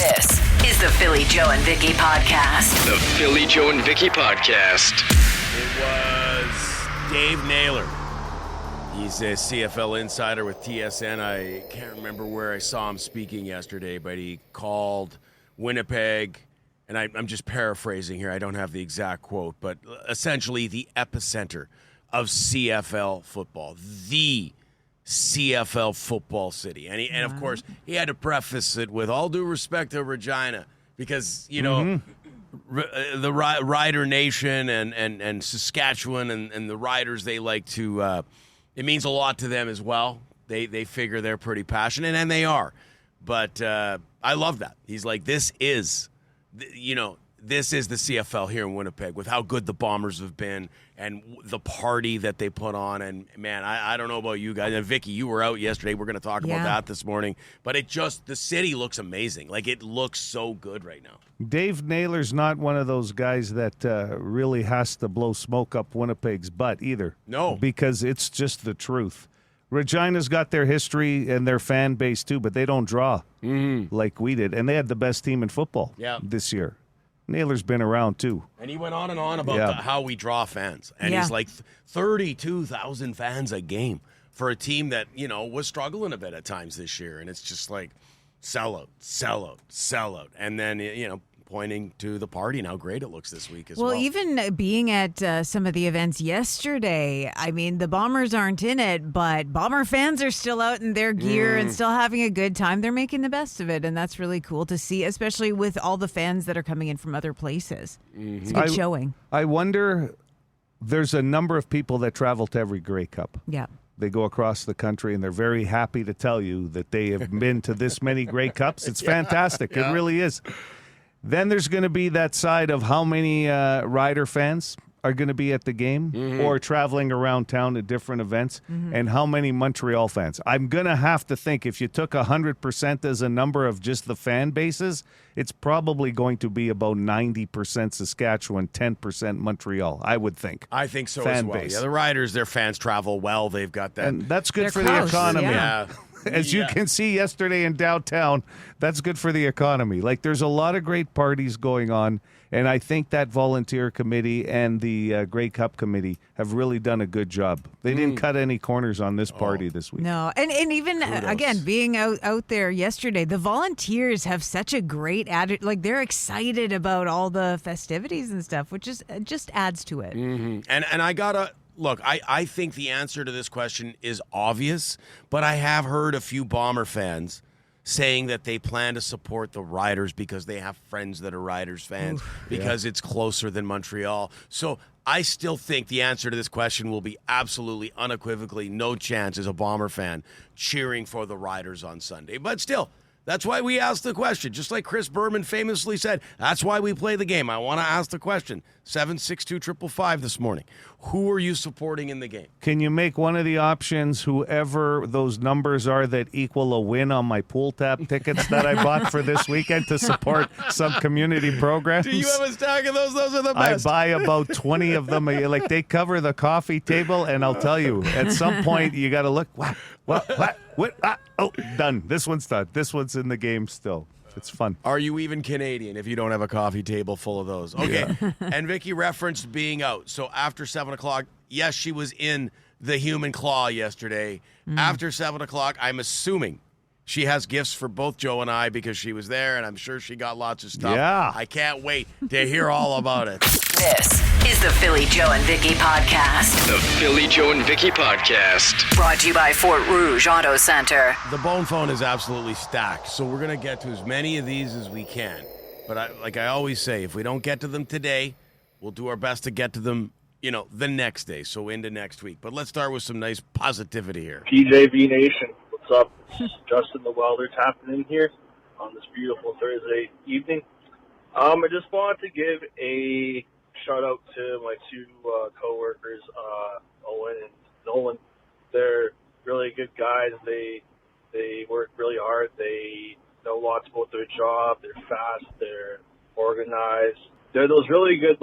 This is the Philly Joe and Vicki podcast. The Philly Joe and Vicki podcast. It was Dave Naylor. He's a CFL insider with TSN. I can't remember where I saw him speaking yesterday, but he called Winnipeg, and I'm just paraphrasing here. I don't have the exact quote, but essentially the epicenter of CFL football, the CFL football city. And of course, he had to preface it with all due respect to Regina, because, you know, the Rider Nation and Saskatchewan and the Riders, they like to, it means a lot to them as well. They figure they're pretty passionate, and they are. But I love that. He's like, this is the CFL here in Winnipeg, with how good the Bombers have been and the party that they put on. And, man, I don't know about you guys. And, Vicki, you were out yesterday. We're going to talk about that this morning. But the city looks amazing. Like, it looks so good right now. Dave Naylor's not one of those guys that really has to blow smoke up Winnipeg's butt either. No. Because it's just the truth. Regina's got their history and their fan base too, but they don't draw like we did. And they had the best team in football this year. Naylor's been around too. And he went on and on about how we draw fans. And he's like 32,000 fans a game for a team that, was struggling a bit at times this year. And it's just like sellout, sellout, sellout. And then, pointing to the party and how great it looks this week as well. Well, even being at some of the events yesterday, I mean, the Bombers aren't in it, but Bomber fans are still out in their gear and still having a good time. They're making the best of it, and that's really cool to see, especially with all the fans that are coming in from other places. It's a good showing. I wonder, there's a number of people that travel to every Grey Cup. Yeah. They go across the country, and they're very happy to tell you that they have been to this many Grey Cups. It's fantastic. It really is. Then there's going to be that side of how many Rider fans are going to be at the game or traveling around town at different events, and how many Montreal fans. I'm going to have to think, if you took 100% as a number of just the fan bases, it's probably going to be about 90% Saskatchewan, 10% Montreal, I would think. I think so fan as well. Base. Yeah, the Riders, their fans travel well. They've got that. And that's good They're for close, the economy. Yeah. As you can see yesterday in downtown, that's good for the economy. Like, there's a lot of great parties going on, and I think that volunteer committee and the Grey Cup committee have really done a good job. They didn't cut any corners on this party this week. No, and even, again, being out there yesterday, the volunteers have such a great attitude. Like, they're excited about all the festivities and stuff, which just adds to it. And I gotta... Look, I think the answer to this question is obvious, but I have heard a few Bomber fans saying that they plan to support the Riders because they have friends that are Riders fans, because it's closer than Montreal. So I still think the answer to this question will be absolutely, unequivocally, no chance as a Bomber fan cheering for the Riders on Sunday. But still, that's why we asked the question. Just like Chris Berman famously said, that's why we play the game. I want to ask the question. 762-555 this morning. Who are you supporting in the game? Can you make one of the options, whoever those numbers are that equal a win on my pool tap tickets that I bought for this weekend to support some community programs? Do you have a stack of those? Those are the best. I buy about 20 of them. Like, they cover the coffee table, and I'll tell you, at some point, you got to look, what? Done. This one's done. This one's in the game still. It's fun. Are you even Canadian if you don't have a coffee table full of those? Okay. Yeah. And Vicki referenced being out. So after 7 o'clock, yes, she was in the human claw yesterday. After 7 o'clock, I'm assuming she has gifts for both Joe and I because she was there, and I'm sure she got lots of stuff. Yeah. I can't wait to hear all about it. This is the Philly Joe and Vicki podcast. The Philly Joe and Vicki podcast. Brought to you by Fort Rouge Auto Center. The bone phone is absolutely stacked, so we're going to get to as many of these as we can. But like I always say, if we don't get to them today, we'll do our best to get to them, the next day, so into next week. But let's start with some nice positivity here. PJV Nation, what's up? Justin the Welder tapping in here on this beautiful Thursday evening. I just wanted to give a shout out to my two co-workers, Owen and Nolan. They're really good guys. They work really hard. They know lots about their job. They're fast. They're organized. They're those really good,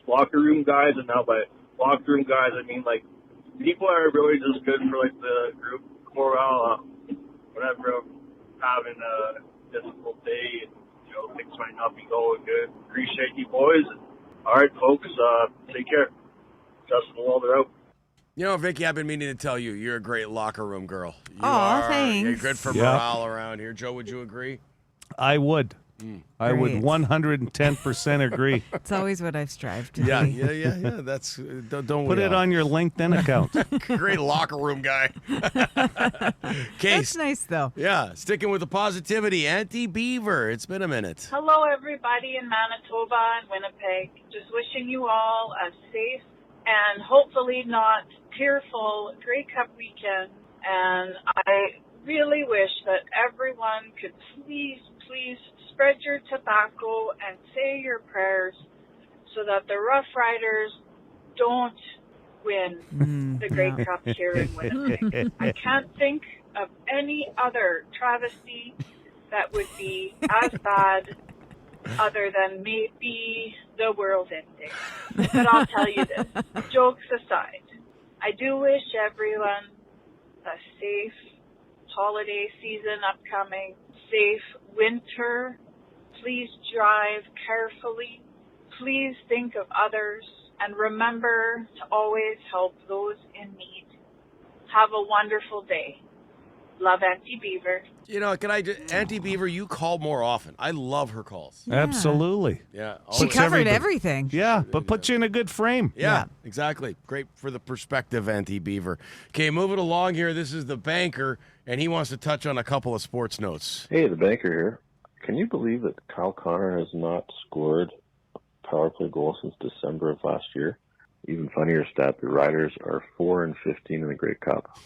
locker room guys. And now by locker room guys, I mean, people are really just good for, the group morale. Whenever I'm having a difficult day and I'll be going good. Appreciate you boys. All right, folks, take care. Justin Walder out. You know, Vicki, I've been meaning to tell you, you're a great locker room girl. You thanks. You're good for Yep. morale around here. Joe, would you agree? I would. I would Great. 110% agree. It's always what I've strived to Yeah, be. yeah. That's don't Put we it all? on your LinkedIn account. Great locker room guy. Case. That's nice, though. Yeah, sticking with the positivity. Auntie Beaver, it's been a minute. Hello, everybody in Manitoba and Winnipeg. Just wishing you all a safe and hopefully not tearful Grey Cup weekend. And I really wish that everyone could please spread your tobacco and say your prayers so that the Rough Riders don't win the Grey Cup here in Winnipeg. I can't think of any other travesty that would be as bad other than maybe the world ending. But I'll tell you this, jokes aside, I do wish everyone a safe holiday season upcoming, safe winter. Please drive carefully. Please think of others and remember to always help those in need. Have a wonderful day. Love, Auntie Beaver. You know, Auntie Beaver, you call more often. I love her calls. Absolutely. Yeah. She always. covered everybody. everything. Yeah, but put you in a good frame. Yeah, exactly. Great for the perspective, Auntie Beaver. Okay, moving along here. This is the banker, and he wants to touch on a couple of sports notes. Hey, the banker here. Can you believe that Kyle Connor has not scored a power play goal since December of last year? Even funnier stat, the Riders are 4-15 in the Grey Cup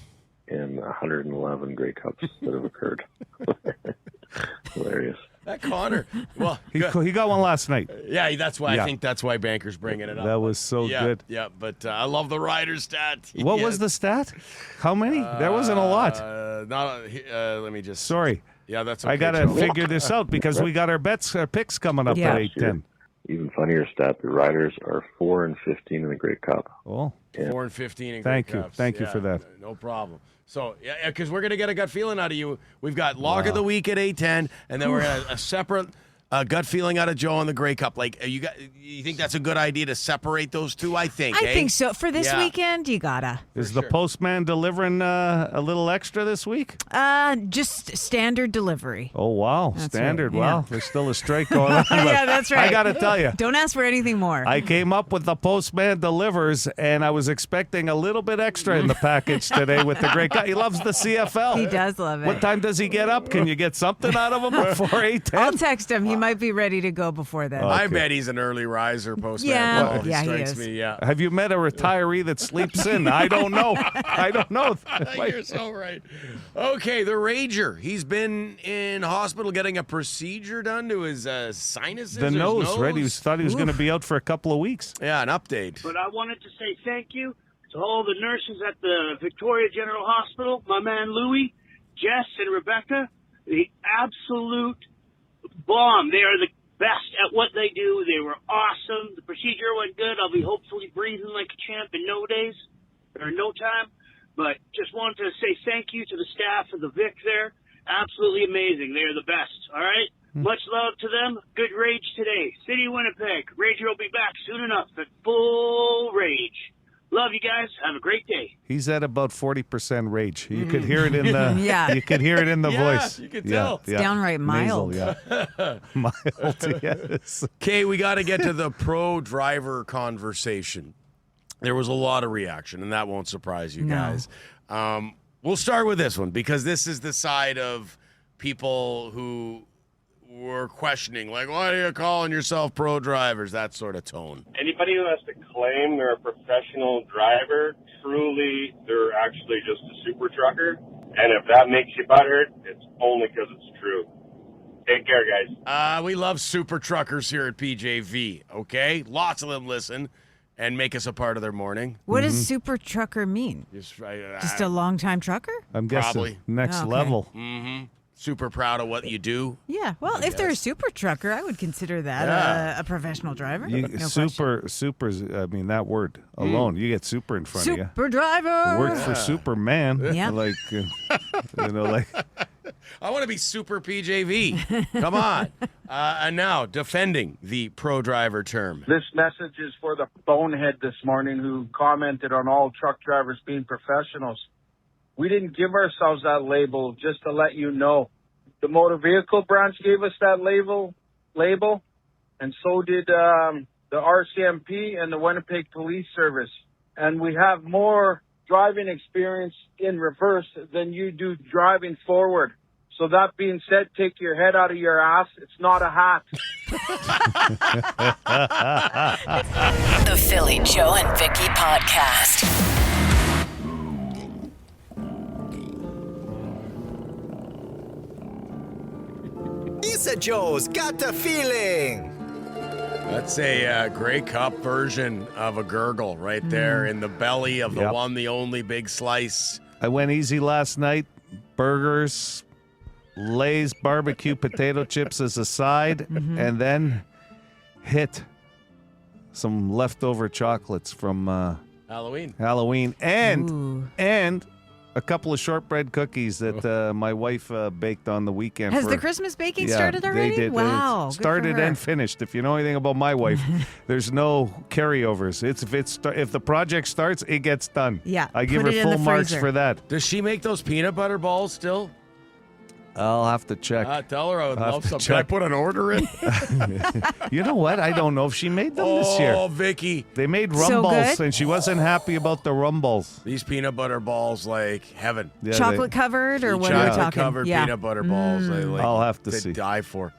in 111 Grey Cups that have occurred. Hilarious. That Connor. Well, He got one last night. yeah, that's why Yeah. I think that's why Banker's bringing it up. That was so yeah, good. Yeah, but I love the Riders stat. What was the stat? How many? There wasn't a lot. Let me just. Sorry. Yeah, that's okay. I got to Joe. figure this out because we got our picks coming up Yeah. at 8:10. Even funnier stat, the Riders are 4-15 in the Grey Cup. Oh, 4-15 in Thank Grey you. Cups. Thank you for that. No problem. So, yeah, because we're going to get a gut feeling out of you. We've got Log of the Week at 8:10, and then we're going to a separate gut feeling out of Joe on the Grey Cup. Like, you think that's a good idea to separate those two? I think. I think so. For this weekend, you gotta. is the postman delivering a little extra this week? Just standard delivery. Oh, wow. That's Standard. right, Wow. yeah. There's still a strike going on. but Yeah, that's right. I got to tell you. Don't ask for anything more. I came up with the postman delivers, and I was expecting a little bit extra in the package today with the great guy. He loves the CFL. He does love it. What time does he get up? Can you get something out of him before 8:10? I'll text him. He might be ready to go before then. I Okay. bet he's an early riser, postman. Yeah, Paul. yeah, he strikes is. me. Yeah. Have you met a retiree that sleeps in? I don't know. I don't know. You're so right. Okay, the Rager. He's been in hospital getting a procedure done to his sinuses. The or his nose, right? He thought he was going to be out for a couple of weeks. Yeah, an update. But I wanted to say thank you to all the nurses at the Victoria General Hospital, my man Louie, Jess, and Rebecca. The absolute bomb. They are the best at what they do. They were awesome. The procedure went good. I'll be hopefully breathing like a champ in no time. But just wanted to say thank you to the staff of the Vic there. Absolutely amazing. They are the best. All right? Much love to them. Good rage today. City of Winnipeg. Rager will be back soon enough at full rage. Love you guys. Have a great day. He's at about 40% rage. You could hear it in the Yeah. You could hear it in the Yeah, voice. you could tell. It's downright mild. Nasal, yeah. Mild, yes. Okay, we got to get to the pro driver conversation. There was a lot of reaction, and that won't surprise you No. guys. We'll start with this one because this is the side of people who were questioning, like, why are you calling yourself pro drivers? That sort of tone. Anybody who has to claim they're a professional driver, truly, they're actually just a super trucker. And if that makes you butthurt, it's only because it's true. Take care, guys. We love super truckers here at PJV, okay? Lots of them listen and make us a part of their morning. What does super trucker mean? Just Just a long-time trucker? I'm guessing Probably. next Okay. level. super proud of what you do. Yeah. Well, if they're a super trucker, I would consider that a professional driver. You, No super's. I mean, that word alone. You get super in front of you. Super driver. Worked for Superman. Yeah. Like, like I want to be super PJV. Come on. And now, defending the pro driver term. This message is for the bonehead this morning who commented on all truck drivers being professionals. We didn't give ourselves that label, just to let you know. The motor vehicle branch gave us that label, and so did the RCMP and the Winnipeg Police Service. And we have more driving experience in reverse than you do driving forward. So that being said, take your head out of your ass. It's not a hat. The Philly Joe and Vicki Podcast. Lisa Joe's got the feeling. That's a Grey Cup version of a gurgle right there in the belly of the one, the only big slice. I went easy last night. Burgers, Lay's barbecue potato chips as a side, and then hit some leftover chocolates from Halloween, and a couple of shortbread cookies that my wife baked on the weekend. Has the Christmas baking started already? They did. Wow. It started and finished. If you know anything about my wife, there's no carryovers. If the project starts, it gets done. Yeah. I give her full marks for that. Does she make those peanut butter balls still? I'll have to check. Tell her I would love some. Can I put an order in? You know what? I don't know if she made them this year. Oh, Vicki. They made rum balls, and she wasn't happy about the rum balls. These peanut butter balls, like heaven. Yeah, chocolate covered, or what are we talking? Chocolate covered peanut butter balls. I'll have to see. Die for.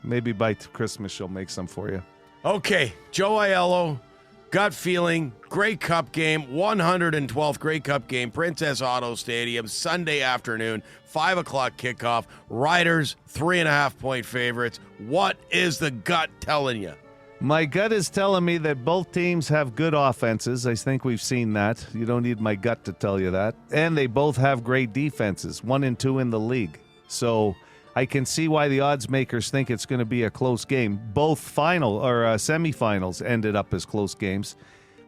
Maybe by Christmas she'll make some for you. Okay, Joe Aiello, gut feeling, Grey Cup game, 112th Grey Cup game, Princess Auto Stadium, Sunday afternoon, 5 o'clock kickoff. Riders, 3.5-point favorites. What is the gut telling you? My gut is telling me that both teams have good offenses. I think we've seen that. You don't need my gut to tell you that. And they both have great defenses, 1 and 2 in the league. So I can see why the odds makers think it's going to be a close game. Both semifinals ended up as close games.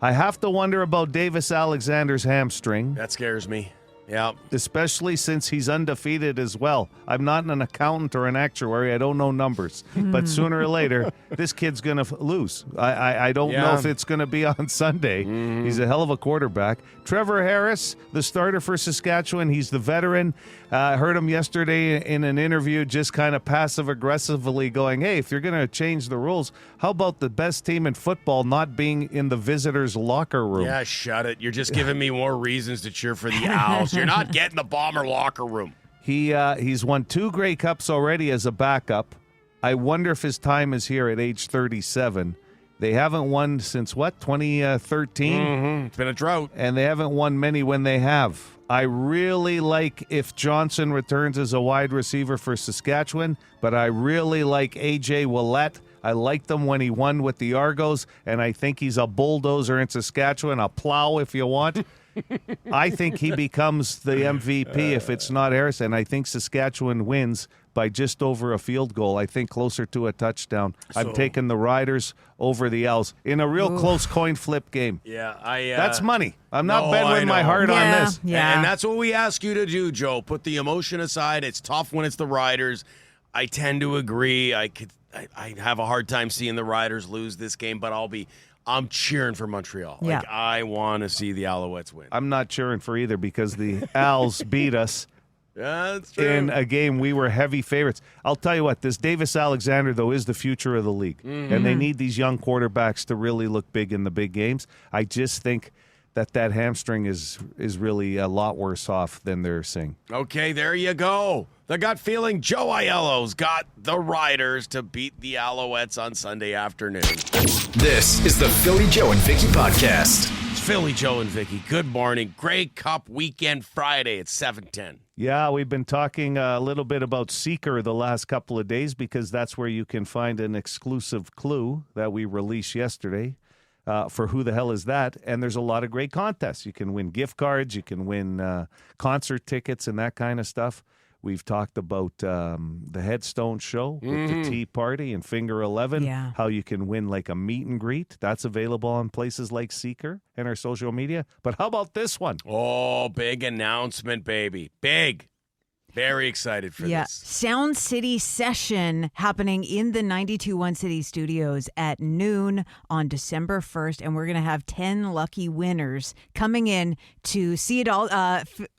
I have to wonder about Davis Alexander's hamstring. That scares me. Yeah. Especially since he's undefeated as well. I'm not an accountant or an actuary. I don't know numbers. But sooner or later, this kid's going to lose. I don't know if it's going to be on Sunday. He's a hell of a quarterback. Trevor Harris, the starter for Saskatchewan. He's the veteran. I heard him yesterday in an interview just kind of passive-aggressively going, hey, if you're going to change the rules, how about the best team in football not being in the visitors' locker room? Yeah, shut it. You're just giving me more reasons to cheer for the Owls. You're not getting the Bomber locker room. He's won 2 Grey Cups already as a backup. I wonder if his time is here at age 37. They haven't won since, 2013? It's been a drought. And they haven't won many when they have. I really like if Johnson returns as a wide receiver for Saskatchewan, but I really like A.J. Willett. I liked him when he won with the Argos, and I think he's a bulldozer in Saskatchewan, a plow if you want. I think he becomes the MVP if it's not Harris, and I think Saskatchewan wins by just over a field goal. I think closer to a touchdown. I'm taking the Riders over the Owls in a real close coin flip game. Yeah, that's money. I'm not betting with my heart on this. Yeah. And that's what we ask you to do, Joe. Put the emotion aside. It's tough when it's the Riders. I tend to agree. I have a hard time seeing the Riders lose this game, but I'm cheering for Montreal. Yeah. I want to see the Alouettes win. I'm not cheering for either because the Owls beat us that's true. in a game we were heavy favorites. I'll tell you what, this Davis Alexander, though, is the future of the league. And they need these young quarterbacks to really look big in the big games. I just think that hamstring is really a lot worse off than they're saying. Okay, there you go. The gut feeling, Joe Aiello's got the Riders to beat the Alouettes on Sunday afternoon. This is the Philly Joe and Vicki Podcast. It's Philly Joe and Vicki. Good morning. Grey Cup weekend Friday at 7:10. Yeah, we've been talking a little bit about Seeker the last couple of days because that's where you can find an exclusive clue that we released yesterday. For Who the Hell Is That? And there's a lot of great contests. You can win gift cards, you can win concert tickets and that kind of stuff. We've talked about the Headstone show with the Tea Party and Finger 11, how you can win like a meet and greet. That's available on places like Seeker and our social media. But how about this one? Oh, big announcement, baby. Big. Very excited for this. Sound City Session happening in the 92.1 City Studios at noon on December 1st. And we're going to have 10 lucky winners coming in to see it all.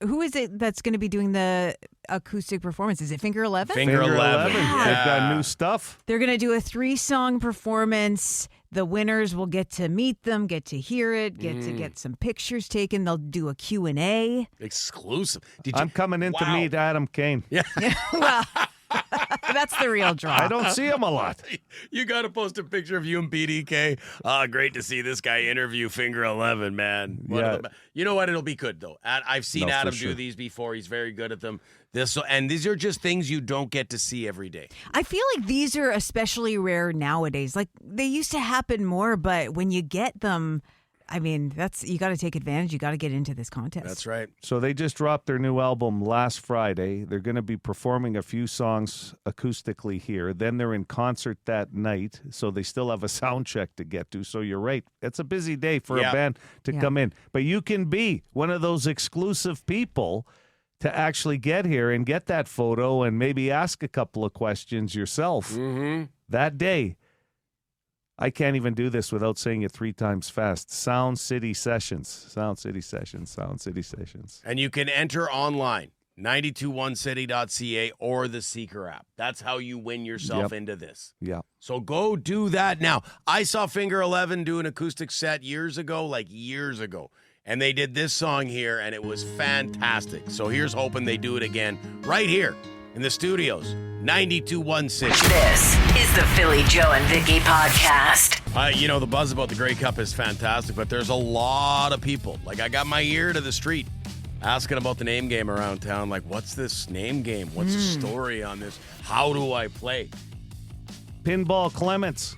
Who is it that's going to be doing the acoustic performance? Is it Finger 11? Finger 11. Yeah. They've got new stuff. They're going to do a 3-song performance. The winners will get to meet them, get to hear it, get to get some pictures taken. They'll do a Q&A. Exclusive. I'm coming in to meet Adam Kane. Yeah. Well, that's the real draw. I don't see him a lot. You got to post a picture of you and BDK. Great to see this guy interview Finger 11, man. You know what? It'll be good, though. I've seen Adam do these before. He's very good at them. And these are just things you don't get to see every day. I feel like these are especially rare nowadays. Like, they used to happen more, but when you get them, I mean, you got to take advantage. You got to get into this contest. That's right. So they just dropped their new album last Friday. They're going to be performing a few songs acoustically here. Then they're in concert that night, so they still have a sound check to get to. So you're right. It's a busy day for a band to come in. But you can be one of those exclusive people to actually get here and get that photo and maybe ask a couple of questions yourself that day. I can't even do this without saying it 3 times fast. Sound City Sessions. Sound City Sessions. Sound City Sessions. And you can enter online, 921city.ca or the Seeker app. That's how you win yourself into this. Yeah. So go do that now. I saw Finger 11 do an acoustic set years ago. And they did this song here, and it was fantastic. So here's hoping they do it again right here in the studios, 92.1 City. This is the Philly Joe and Vicki podcast. The buzz about the Grey Cup is fantastic, but there's a lot of people. Like, I got my ear to the street asking about the name game around town. Like, what's this name game? What's the story on this? How do I play? Pinball Clements.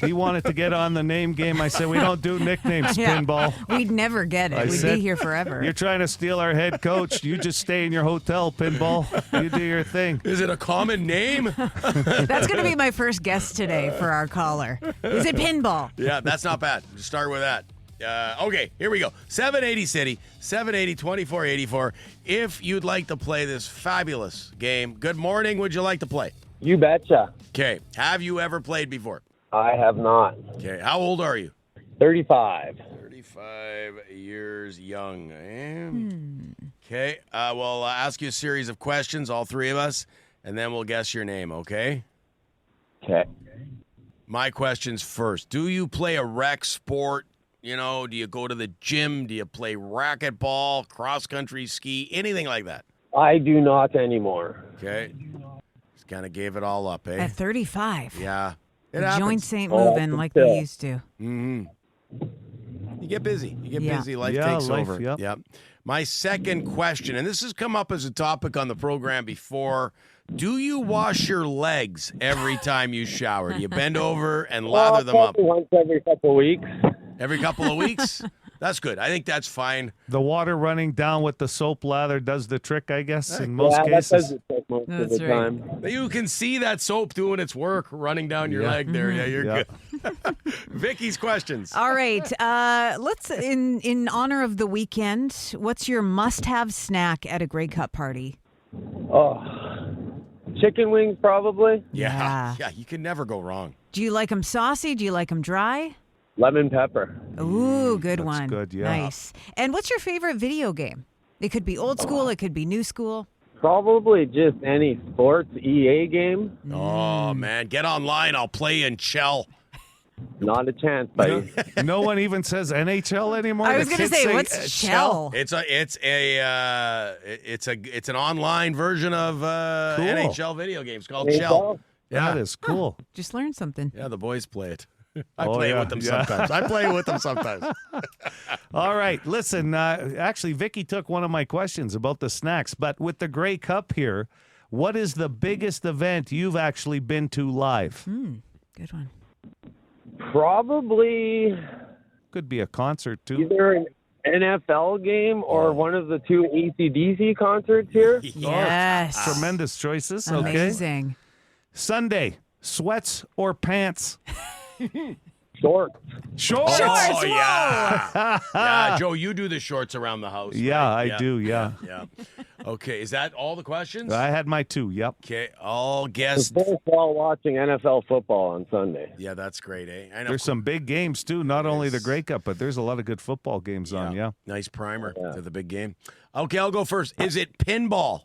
He wanted to get on the name game. I said, we don't do nicknames, Pinball. We'd never get it. We'd be here forever. You're trying to steal our head coach. You just stay in your hotel, Pinball. You do your thing. Is it a common name? That's going to be my first guess today for our caller. Is it Pinball? Yeah, that's not bad. Just start with that. Okay, here we go. 780 City, 780-2484. If you'd like to play this fabulous game, good morning. Would you like to play? You betcha. Okay. Have you ever played before? I have not. Okay. How old are you? 35. 35 years young. Okay. We'll ask you a series of questions, all 3 of us, and then we'll guess your name, okay? Okay. My questions first. Do you play a rec sport? Do you go to the gym? Do you play racquetball, cross-country ski, anything like that? I do not anymore. Okay. Just kind of gave it all up, eh? At 35. Yeah. It the happens. joints ain't moving like they used to. Mm-hmm. You get busy. Busy. Life takes over. Yep. My second question, and this has come up as a topic on the program before. Do you wash your legs every time you shower? Do you bend over and lather them up? Once every couple of weeks. Every couple of weeks? That's good. I think that's fine. The water running down with the soap lather does the trick, I guess, in most cases. That does the trick most of the time. You can see that soap doing its work running down your leg there. Yeah, you're good. Vicky's questions. All right. Let's, in honor of the weekend, what's your must-have snack at a Grey Cup party? Oh, chicken wings, probably. Yeah, you can never go wrong. Do you like them saucy? Do you like them dry? Lemon pepper. Ooh, good one. Good, yeah. Nice. And what's your favorite video game? It could be old school. It could be new school. Probably just any sports EA game. Oh, man. Get online. I'll play in Chell. Not a chance, buddy. No one even says NHL anymore. I was going to say, what's Chell? It's an online version of NHL video games called Chell. Yeah, that is cool. Just learned something. Yeah, the boys play it. I play with them sometimes. All right. Listen, actually, Vicki took one of my questions about the snacks, but with the Grey Cup here, what is the biggest event you've actually been to live? Good one. Probably. Could be a concert, too. Either an NFL game or one of the 2 AC/DC concerts here. Yes. Tremendous choices. Amazing. Okay. Sunday, sweats or pants? Shorts. Shorts. Oh, yeah. Yeah, Joe, you do the shorts around the house. Yeah, right? I do, yeah. Okay, is that all the questions? I had my 2, yep. Okay, all guests. Both while watching NFL football on Sunday. Yeah, that's great, eh? And There's some big games, too. Not only the Grey Cup, but there's a lot of good football games on, yeah. Nice primer to the big game. Okay, I'll go first. Is it pinball?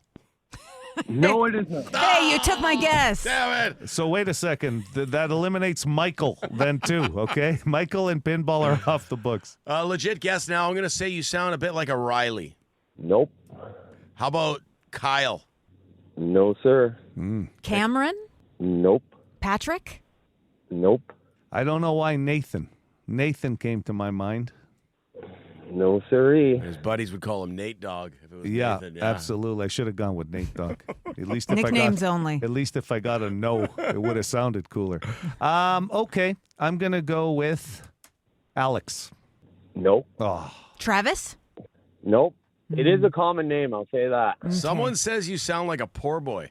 No, it isn't. Hey, you took my guess. Damn it. So wait a second. That eliminates Michael then, too, okay? Michael and pinball are off the books. Legit guess now. I'm going to say you sound a bit like a Riley. Nope. How about Kyle? No, sir. Cameron? Nope. Patrick? Nope. I don't know why Nathan came to my mind. No, sirree. His buddies would call him Nate Dogg if it was Yeah, Nathan. absolutely. I should have gone with Nate Dogg. At least if Nicknames only. At least if I got a no, it would have sounded cooler. Okay, I'm gonna go with Alex. Nope. Oh, Travis? Nope. It is a common name, I'll say that. Someone says you sound like a poor boy.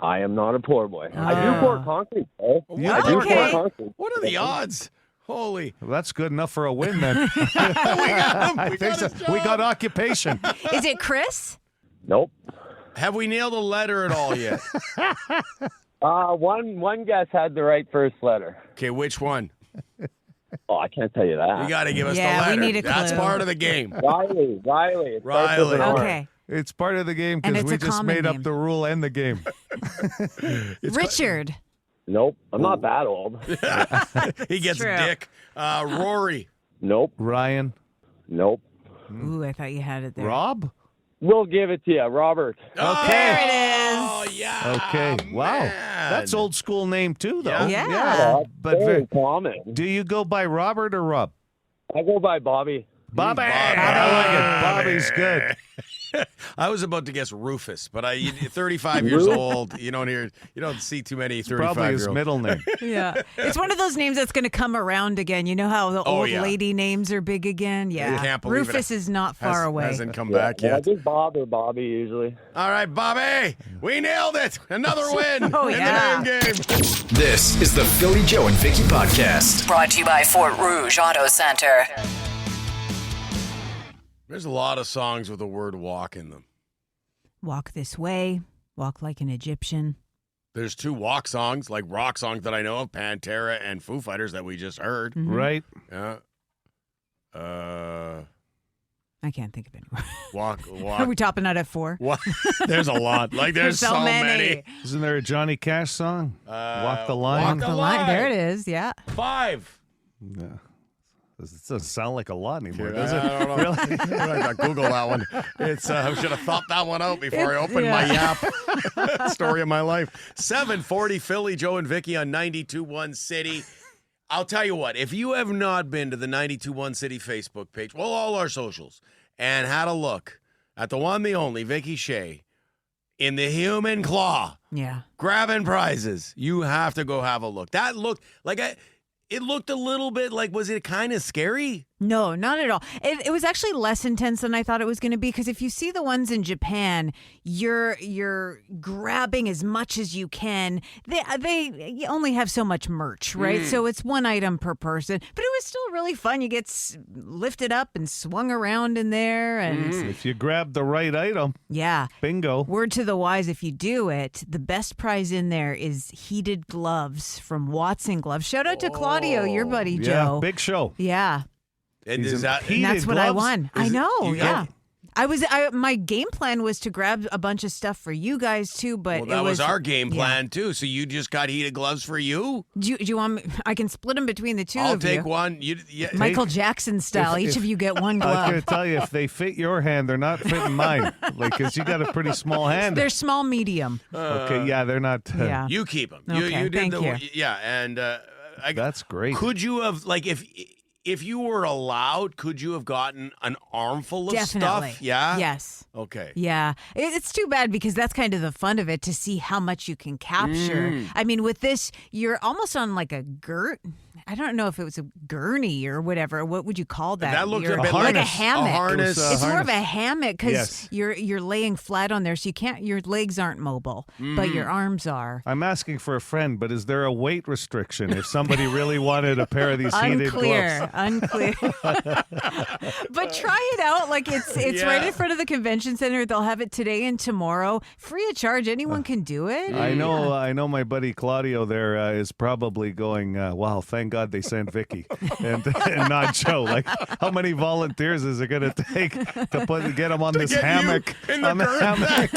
I am not a poor boy. I do pour concrete, though. What? I do Okay. pour concrete. What are the odds? Holy. well, that's good enough for a win then. We got him. I We think got so. his We job. got occupation. Is it Chris? Nope. Have we nailed a letter at all yet? One guess had the right first letter. Okay, which one? Oh, I can't tell you that. You got to give us Yeah, the we letter. need a That's clue. part of the game. Riley. It starts with an R. Okay. It's part of the game And because it's we a just common made up name. the rule and the game. Richard. Nope. I'm not that old. He gets true. dick. Rory. Nope. Ryan, Nope. Ooh, I thought you had it there. Rob. We'll give it to you, Robert. There it is. Oh, yeah. Okay. Wow. man. That's old school name too, though. Yeah. But Very common. do you go by Robert or Rob? I go by Bobby. Bobby. I like it. Bobby's good. I was about to guess Rufus, but 35 years old. You don't see too many 35 Probably his year olds. middle name. Yeah. It's one of those names that's going to come around again. You know how the old yeah. lady names are big again? Yeah. can't believe it Rufus is not far away. Hasn't come back I yet. do Bob or Bobby usually. All right, Bobby, we nailed it. Another win Oh, in yeah. the name game. This is the Philly Joe and Vicki podcast. Brought to you by Fort Rouge Auto Center. There's a lot of songs with the word walk in them. Walk this way. Walk like an Egyptian. There's 2 walk songs, like rock songs that I know of, Pantera and Foo Fighters that we just heard. Right? Yeah. I can't think of any more. Walk. Are we topping out at 4? What? There's a lot. Like there's so many. Isn't there a Johnny Cash song? Walk the line. Walk the line. There it is. Yeah. 5. Yeah. It doesn't sound like a lot anymore, I does it? don't know. Really? I gotta Google that one. It's I should have thought that one out before I opened my Yap. Story of my life. 740 Philly, Joe and Vicki on 92.1 City. I'll tell you what, if you have not been to the 92.1 City Facebook page, well, all our socials, and had a look at the one, the only, Vicki Shea, in the human claw, Yeah. grabbing prizes, you have to go have a look. That looked like it looked a little bit like, was it kind of scary? No, not at all. It was actually less intense than I thought it was going to be because if you see the ones in Japan, you're grabbing as much as you can. They only have so much merch, right? So it's one item per person, but it was still really fun. You get lifted up and swung around in there, and If you grab the right item, yeah. bingo. Word to the wise, if you do it, the best prize in there is heated gloves from Watson Gloves. Shout out to Claudio, your buddy Yeah, Joe. big show. Yeah. And He's is in that heat. And that's Heated what I gloves? won. I know. you Yeah. get- My game plan was to grab a bunch of stuff for you guys too, but Well, that was our game yeah. plan, too. So you just got heated gloves for you? Do you want me? I can split them between the 2 I'll of take you. one. Michael Jackson style. Each of you get one I was going glove. to tell you, if they fit your hand, they're not fitting mine. Because you got a pretty small hand. They're small, medium. Okay, yeah, they're not. Yeah. You keep them. Okay, you did thank the you. Yeah, and That's great. could you have, like, if you were allowed, could you have gotten an armful of Definitely. stuff? Yeah? Yes. Okay. Yeah. It's too bad because that's kind of the fun of it, to see how much you can capture. I mean, with this, you're almost on like a I don't know if it was a gurney or whatever. What would you call that? That looked You're- a bit like a harness. hammock. A harness. It's more of a harness. hammock because Yes. you're laying flat on there, so your legs aren't mobile, but your arms are. I'm asking for a friend, but is there a weight restriction if somebody really wanted a pair of these heated gloves? Unclear. But try it out. Like it's right in front of the convention center. They'll have it today and tomorrow, free of charge. Anyone can do it. I know my buddy Claudio there is probably going, wow, thank God they sent Vicki and not Joe. Like, how many volunteers is it going to take to get him on this get you hammock? in the On the hammock?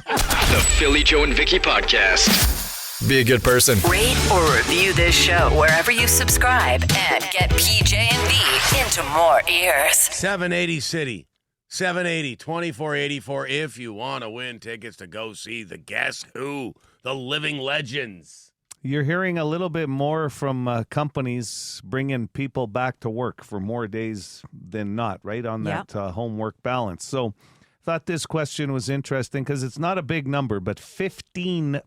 The Philly Joe and Vicki Podcast. Be a good person. Rate or review this show wherever you subscribe and get PJ and V into more ears. 780 City. 780-2484 if you want to win tickets to go see the Guess Who, the living legends. You're hearing a little bit more from companies bringing people back to work for more days than not, right, on that home-work balance. So thought this question was interesting because it's not a big number, but 15%,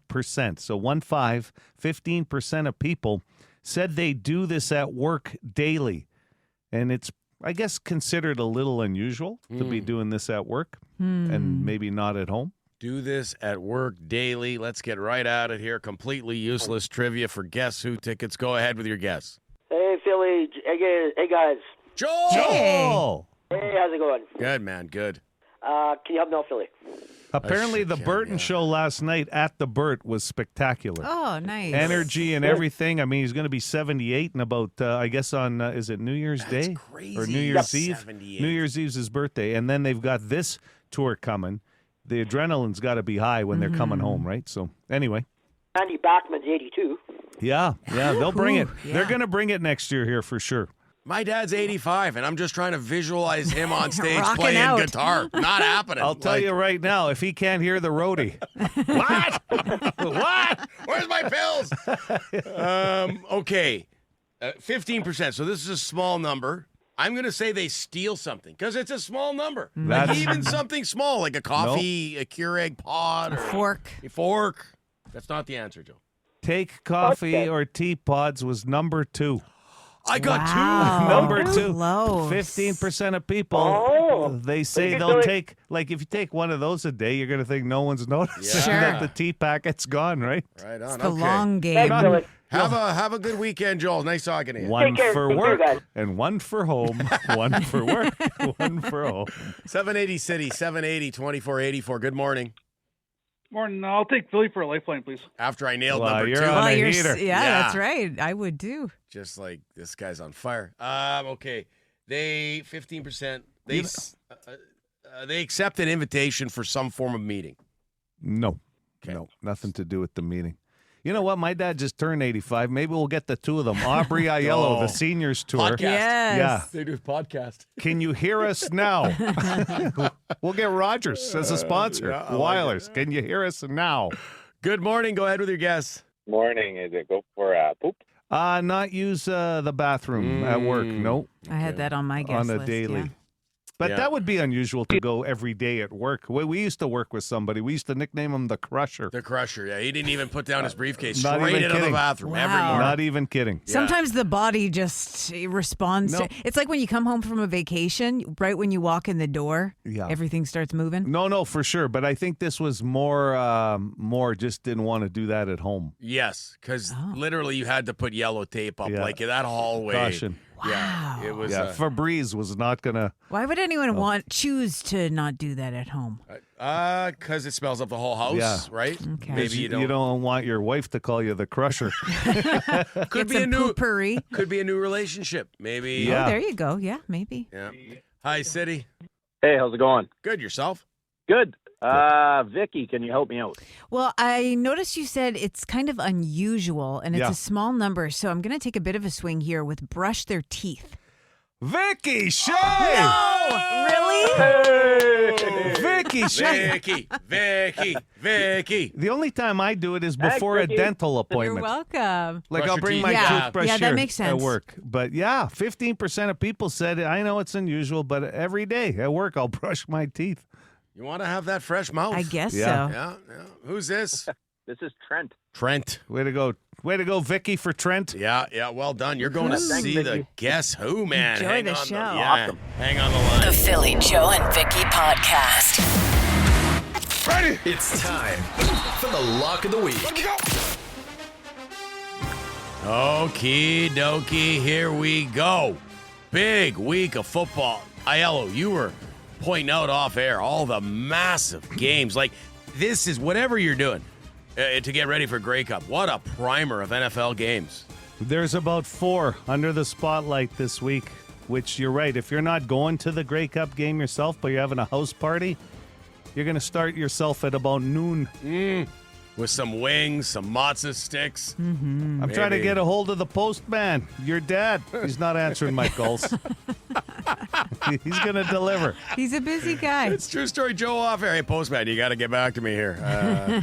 so 15% of people said they do this at work daily. And it's, I guess, considered a little unusual to be doing this at work and maybe not at home. Do this at work daily. Let's get right at it here. Completely useless trivia for Guess Who tickets. Go ahead with your guess. Hey, Philly. Hey, guys. Joel! Hey, how's it going? Good, man. Good. Can you help me out, Philly? Apparently, the Burton show last night at the Burt was spectacular. Oh, nice. Energy and everything. I mean, he's going to be 78 in about, I guess, on, is it New Year's Day? Crazy. Or New Year's Eve? 78. New Year's Eve's his birthday. And then they've got this tour coming. The adrenaline's got to be high when they're coming home, right? So, anyway. Andy Bachman's 82. Yeah, they'll bring it. Yeah. They're going to bring it next year here for sure. My dad's 85, and I'm just trying to visualize him on stage Rocking playing out. guitar. Not happening. I'll tell you right now, if he can't hear the roadie. What? What? Where's my pills? Okay. 15%. So this is a small number. I'm going to say they steal something because it's a small number. Like That's- even something small, like a coffee, a Keurig pod, or Fork. a fork. That's not the answer, Joe. Take coffee or tea pods was number 2. I got Wow. Number 2. Close. 15% of people, they say You're they'll doing- take, like if you take one of those a day, you're going to think no one's noticing Sure. that the tea packet's gone, right? Right on. The okay. long game. Thanks, Philly. Have a good weekend, Joel. Nice talking to you. One care. for Take care, work guys. and one for home. One for work, one for home. 780 City, 780-2484. Good morning. Morning. I'll take Philly for a lifeline, please. After I nailed Well, number you're 2. on a you're heater. yeah, that's right. I would too. Just like this guy's on fire. Okay. They 15%. They accept an invitation for some form of meeting. No, no, nothing to do with the meeting. You know what? My dad just turned 85. Maybe we'll get the two of them. Aubrey Aiello, the seniors tour. Podcast. Yes. Yeah. They do podcast. Can you hear us now? We'll get Rogers as a sponsor. yeah, I like Wireless. Can you hear us now? Good morning. Go ahead with your guess. Morning. Is it go for poop? Not use the bathroom at work. No, I had that on my guess on a list, daily. yeah. But Yeah. that would be unusual to go every day at work. We used to work with somebody. We used to nickname him the Crusher. The Crusher. Yeah, he didn't even put down his briefcase. Not Straight even into the kidding. bathroom every Wow. morning. Not even kidding. Sometimes the body just responds No. to it's like when you come home from a vacation, right when you walk in the door, Yeah. everything starts moving. No, for sure. But I think this was more just didn't want to do that at home. Yes, because Oh. literally you had to put yellow tape up Yeah. like in that hallway. Caution. Yeah, it was. Yeah, Febreze was not going to. Why would anyone choose to not do that at home? Because it smells up the whole house, Yeah. right? Okay. Maybe you don't. want your wife to call you the Crusher. Could Get be a some new. potpourri. Could be a new relationship. Maybe. Yeah. Oh, there you go. Yeah, maybe. Yeah. Hi, City. Hey, how's it going? Good. Yourself? Good. Vicki, can you help me out? Well, I noticed you said it's kind of unusual and it's Yeah. a small number, so I'm going to take a bit of a swing here with brush their teeth. Vicki Shea! No! Really? Vicki Shea! Vicky. The only time I do it is before a dental appointment. You're welcome. Like Brush I'll your bring teeth. my Yeah. toothbrush Yeah, that here makes at sense. work. But yeah, 15% of people said, I know it's unusual, but every day at work I'll brush my teeth. You want to have that fresh mouth? I guess Yeah. so. Yeah. Who's this? This is Trent. Trent. Way to go, Vicky, for Trent. Yeah, well done. You're going to Thanks, see the Vicky. Guess Who, man. Enjoy Hang the on show. Awesome. Hang on the line. The Philly Joe and Vicki podcast. Ready? It's time for the lock of the week. Okie dokie, here we go. Big week of football. Aiello, you were pointing out off air all the massive games. Like, this is whatever you're doing to get ready for Grey Cup. What a primer of NFL games. There's about 4 under the spotlight this week, which you're right. If you're not going to the Grey Cup game yourself, but you're having a house party, you're going to start yourself at about noon. With some wings, some matzo sticks. I'm trying to get a hold of the postman, your dad. He's not answering my calls. He's going to deliver. He's a busy guy. It's true story, Joe off air. Hey, postman, you got to get back to me here.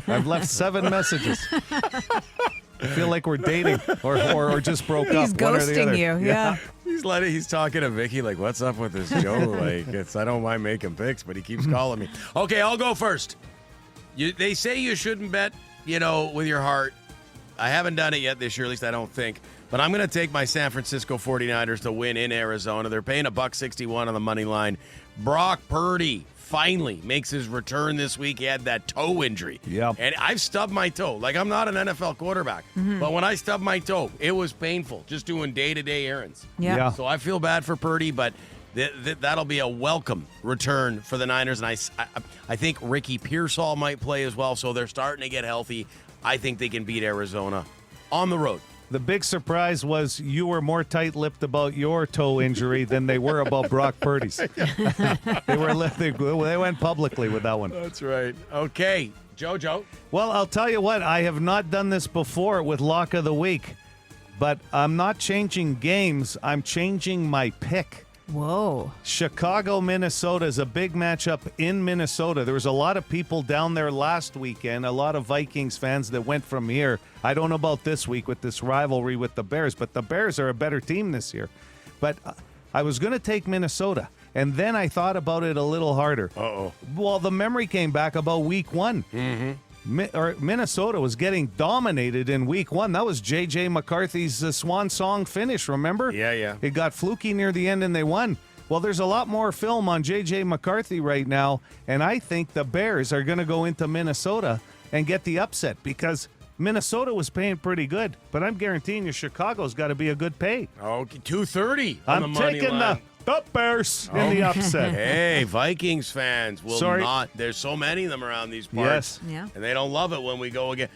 I've left 7 messages. I feel like we're dating or just broke up. He's one or the other. ghosting you. Yeah. He's talking to Vicky like, what's up with this Joe? Like, I don't mind making picks, but he keeps calling me. Okay, I'll go first. They say you shouldn't bet, with your heart. I haven't done it yet this year, at least I don't think. But I'm going to take my San Francisco 49ers to win in Arizona. They're paying $1.61 on the money line. Brock Purdy finally makes his return this week. He had that toe injury. Yep. And I've stubbed my toe. Like, I'm not an NFL quarterback. But when I stubbed my toe, it was painful just doing day-to-day errands. Yeah. So I feel bad for Purdy, but that'll be a welcome return for the Niners. And I think Ricky Pearsall might play as well, so they're starting to get healthy. I think they can beat Arizona on the road. The big surprise was you were more tight-lipped about your toe injury than they were about Brock Purdy's. They went publicly with that one. That's right. Okay, Jojo. Well, I'll tell you what, I have not done this before with Lock of the Week, but I'm not changing games. I'm changing my pick. Whoa. Chicago, Minnesota is a big matchup in Minnesota. There was a lot of people down there last weekend, a lot of Vikings fans that went from here. I don't know about this week with this rivalry with the Bears, but the Bears are a better team this year. But I was going to take Minnesota, and then I thought about it a little harder. Uh-oh. Well, the memory came back about week 1. Minnesota was getting dominated in week 1. That was J.J. McCarthy's swan song finish, remember? Yeah. It got fluky near the end and they won. Well, there's a lot more film on J.J. McCarthy right now, and I think the Bears are going to go into Minnesota and get the upset because Minnesota was paying pretty good, but I'm guaranteeing you Chicago's got to be a good pay. Okay, $2.30 on the I'm money taking line. the Bears in the upset. Hey, Vikings fans will Sorry. not. There's so many of them around these parts. Yes. Yeah. And they don't love it when we go again.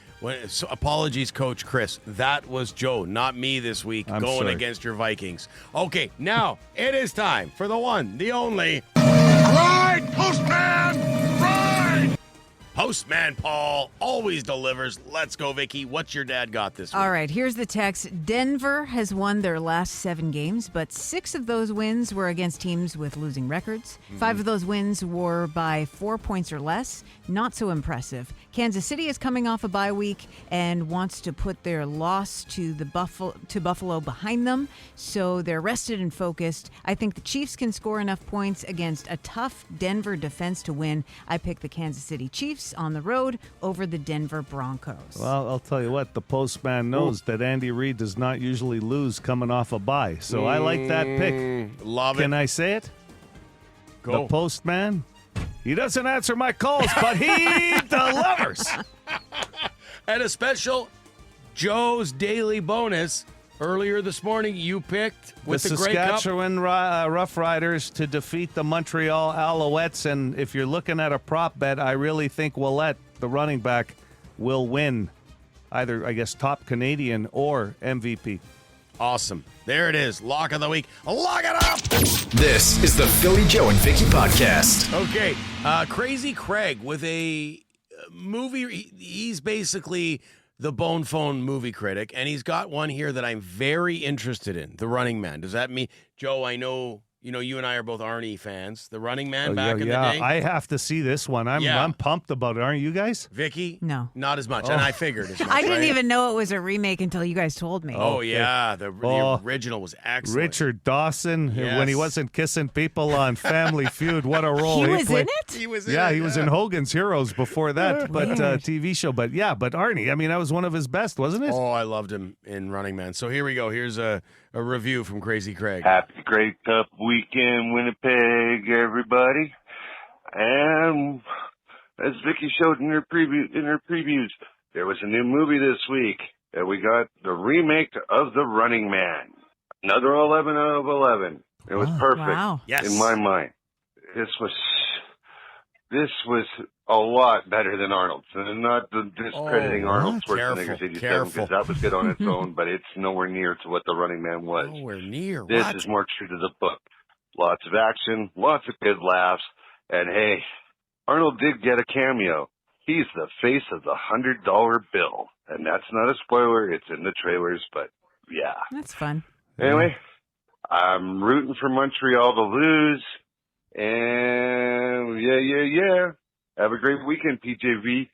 So apologies, Coach Chris. That was Joe, not me this week, I'm going sorry. against your Vikings. Okay, now it is time for the one, the only. Ride, Postman! Ride! Postman Paul always delivers. Let's go, Vicky. What's your dad got this week? All right, here's the text. Denver has won their last 7 games, but 6 of those wins were against teams with losing records. 5 of those wins were by 4 points or less. Not so impressive. Kansas City is coming off a bye week and wants to put their loss to Buffalo behind them, so they're rested and focused. I think the Chiefs can score enough points against a tough Denver defense to win. I pick the Kansas City Chiefs on the road over the Denver Broncos. Well, I'll tell you what, the postman knows that Andy Reid does not usually lose coming off a bye, so I like that pick. Love Can it. I say it? Go. The postman, he doesn't answer my calls, but he delivers. And a special Joe's Daily Bonus. Earlier this morning, you picked with the Grey Cup. Saskatchewan Rough Riders to defeat the Montreal Alouettes, and if you're looking at a prop bet, I really think Ouellette, the running back, will win either, I guess, top Canadian or MVP. Awesome. There it is. Lock of the week. Lock it up! This is the Philly Joe and Vicki podcast. Okay. Crazy Craig with a movie. He's basically the Bone Phone movie critic, and he's got one here that I'm very interested in, The Running Man. Does that mean, Joe, I know, you and I are both Arnie fans. The Running Man back in the day? I have to see this one. I'm pumped about it. Aren't you guys? Vicky? No. Not as much, and I figured as much. I didn't right? even know it was a remake until you guys told me. Oh, yeah. The original was excellent. Richard Dawson, when he wasn't kissing people on Family Feud, what a role He he was played. in it? He was in Yeah, it, he was in Hogan's Heroes before that, but TV show. But Arnie, I mean, that was one of his best, wasn't it? Oh, I loved him in Running Man. So here we go. Here's a review from Crazy Craig. Happy Grey Cup weekend, Winnipeg, everybody. And as Vicki showed in her previews, there was a new movie this week. And we got the remake of The Running Man. Another 11 out of 11. It was perfect in my mind. This was a lot better than Arnold's. And not discrediting Arnold Schwarzenegger's 87 because that was good on its own, but it's nowhere near to what The Running Man was. Nowhere near. This is more true to the book. Lots of action, lots of good laughs, and hey, Arnold did get a cameo. He's the face of the $100 bill. And that's not a spoiler, it's in the trailers, but yeah. That's fun. Anyway, I'm rooting for Montreal to lose. And yeah. Have a great weekend, PJV.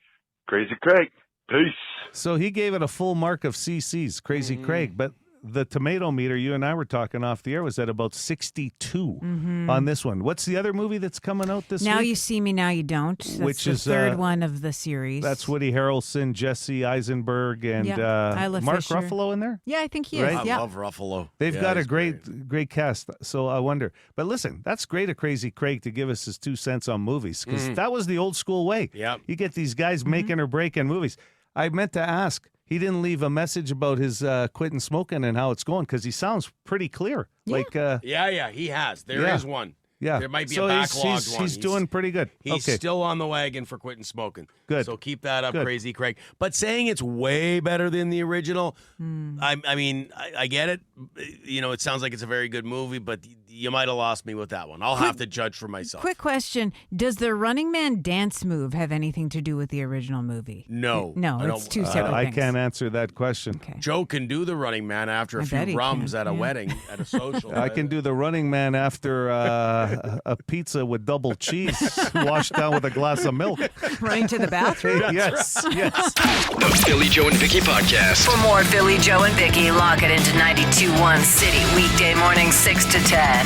Crazy Craig. Peace. So he gave it a full mark of CC's, Crazy Craig, but the tomato meter, you and I were talking off the air, was at about 62 on this one. What's the other movie that's coming out this Now week? You See Me, Now You Don't. That's Which the is third one of the series. That's Woody Harrelson, Jesse Eisenberg, and Isla Mark Fisher. Ruffalo in there? Yeah, I think he Right? is. Yeah. I love Ruffalo. They've got a great cast, so I wonder. But listen, that's great of Crazy Craig to give us his 2 cents on movies, because that was the old school way. Yep. You get these guys making or breaking movies. I meant to ask, he didn't leave a message about his quitting smoking and how it's going, because he sounds pretty clear. Yeah. He has. There is one. Yeah. There might be So a backlogged one. He's doing pretty good. He's still on the wagon for quitting smoking. Good. So keep that up, Good. Crazy Craig. But saying it's way better than the original, I mean, I get it. It sounds like it's a very good movie, but you might have lost me with that one. I'll have to judge for myself. Quick question. Does the Running Man dance move have anything to do with the original movie? No. It's two separate I things. can't answer that question. Okay. Joe can do the Running Man after a I bet few he rums can, at a wedding, at a social. I can do the Running Man after a pizza with double cheese washed down with a glass of milk. Running to the bathroom? Yes. The Philly Joe and Vicky Podcast. For more Philly, Joe, and Vicky, lock it into 92.1 City, weekday morning 6 to 10.